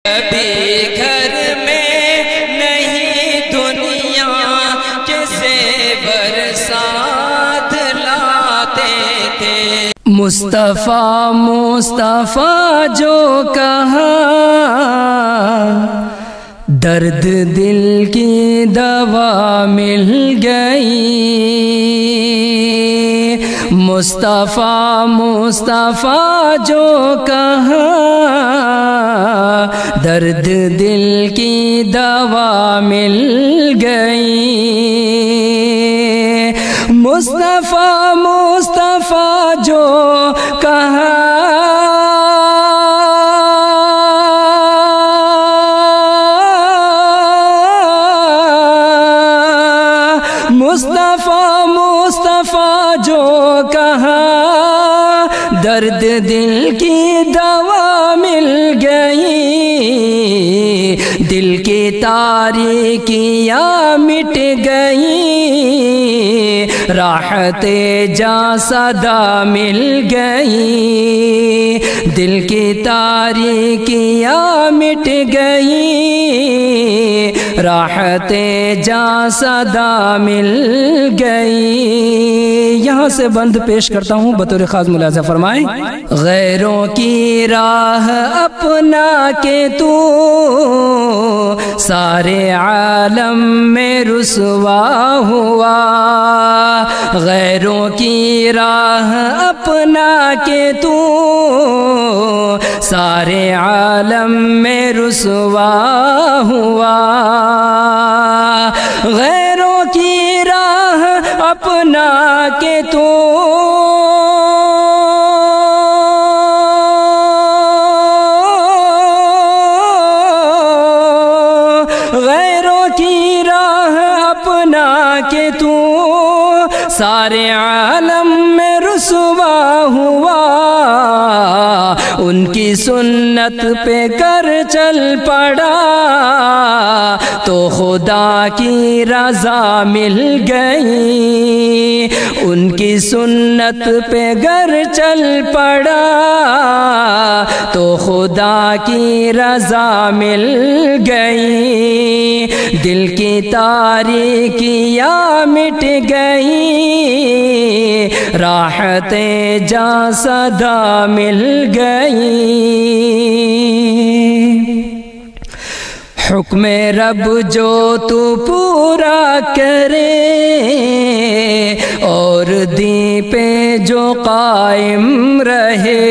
کبھی گھر میں نہیں دنیا کے زیور ساتھ لاتے تھے۔ مصطفیٰ مصطفیٰ جو کہا درد دل کی دوا مل گئی۔ مصطفیٰ مصطفیٰ جو کہا درد دل کی دوا مل گئی۔ مصطفیٰ مصطفیٰ جو کہا مصطفیٰ مصطفیٰ جو کہا درد دل کی دوا مل گئی۔ دل کی تاریکیاں مٹ گئی، راحت جاں صدا مل گئی۔ دل کی تاریکیاں مٹ گئی، راحت جاں صدا مل گئی۔ یہاں سے بند پیش کرتا ہوں، بطور خاص ملاحظہ فرمائیں۔ غیروں کی راہ اپنا کے تو سارے عالم میں رسوا ہوا۔ غیروں کی راہ اپنا کے تو سارے عالم میں رسوا ہوا۔ غیروں کی راہ اپنا کے تو غیروں کی راہ اپنا کے تو سارے عالم میں رسوا ہوا۔ ان کی سنت پہ کر چل پڑا تو خدا کی رضا مل گئی۔ ان کی سنت پہ گر چل پڑا تو خدا کی رضا مل گئی۔ دل کی تاریکیاں مٹ گئی، راحت جاں صدا مل گئی۔ حکم رب جو تو پورا کرے اور دین پہ جو قائم رہے۔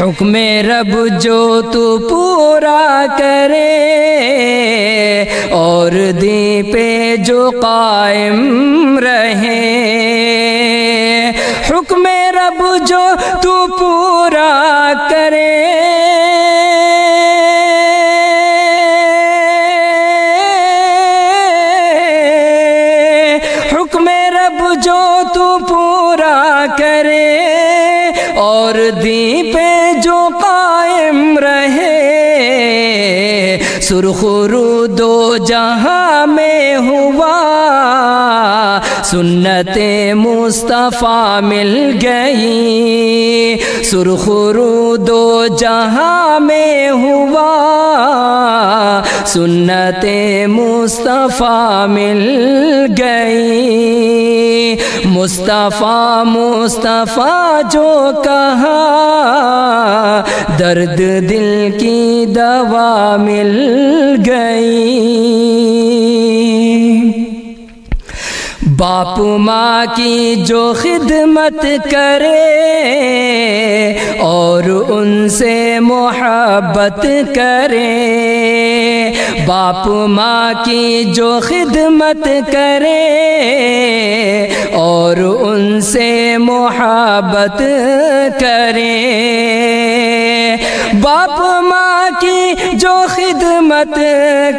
حکم رب جو تو پورا کرے اور دین پہ جو قائم رہے۔ حکم رب جو تو پورا کرے جو تو پورا کرے اور دین پہ جو قائم رہے۔ سرخ رو دو جہاں میں ہوا، سنت مصطفیٰ مل گئی۔ سرخ رو دو جہاں میں ہوا، سنت مصطفیٰ مل گئی۔ مصطفیٰ مصطفیٰ جو کہا درد دل کی دوا مل گئی۔ باپ ماں کی جو خدمت کرے اور ان سے محبت کرے۔ باپ ماں کی جو خدمت کرے اور ان سے محبت کرے۔ باپ ماں کی جو خدمت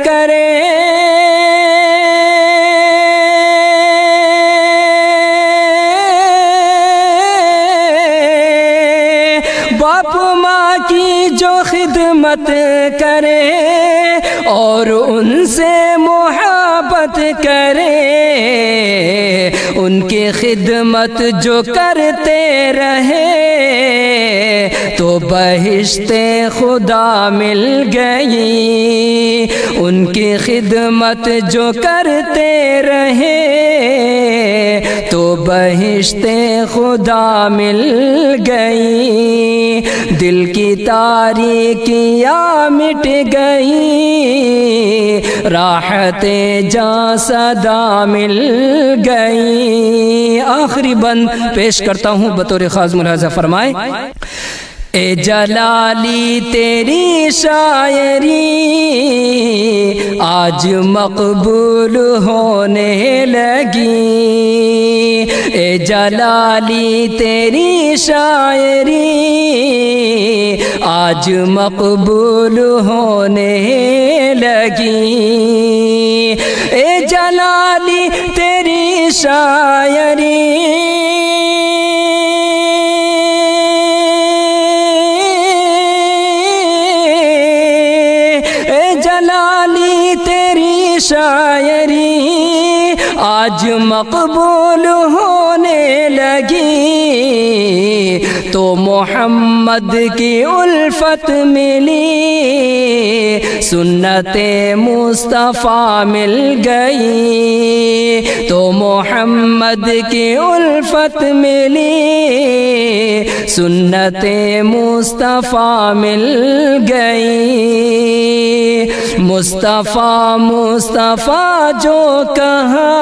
کرے باپ ماں کی جو خدمت کرے اور ان سے محبت کرے، ان کی خدمت جو کرتے رہے تو بہشت خدا مل گئی، ان کی خدمت جو کرتے رہے تو بہشت خدا مل گئی، دل کی تاریکیاں مٹ گئی، راحت جاں صدا مل گئی۔ آخری بند پیش کرتا ہوں بطور خاص ملاحظہ فرمائیں۔ اے جلالی تیری شاعری آج مقبول ہونے لگی، اے جلالی تیری شاعری آج مقبول ہونے لگی، اے جلالی تیری شاعری شاعری آج مقبول ہونے لگی، تو محمد کی الفت ملی، سنت مصطفیٰ مل گئی، تو محمد کی الفت ملی، سنت مصطفیٰ مل گئی، مصطفیٰ مصطفیٰ جو کہا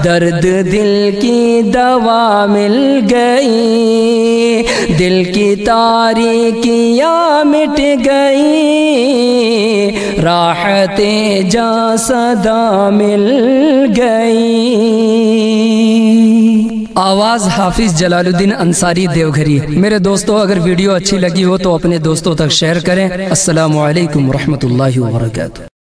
درد دل کی دوا مل گئی، دل کی تاریکیاں مٹ گئی، راحت جاں صدا مل گئی۔ آواز حافظ جلال الدین انصاری دیوگھری۔ میرے دوستو اگر ویڈیو اچھی لگی ہو تو اپنے دوستوں تک شیئر کریں۔ السلام علیکم ورحمۃ اللہ وبرکاتہ۔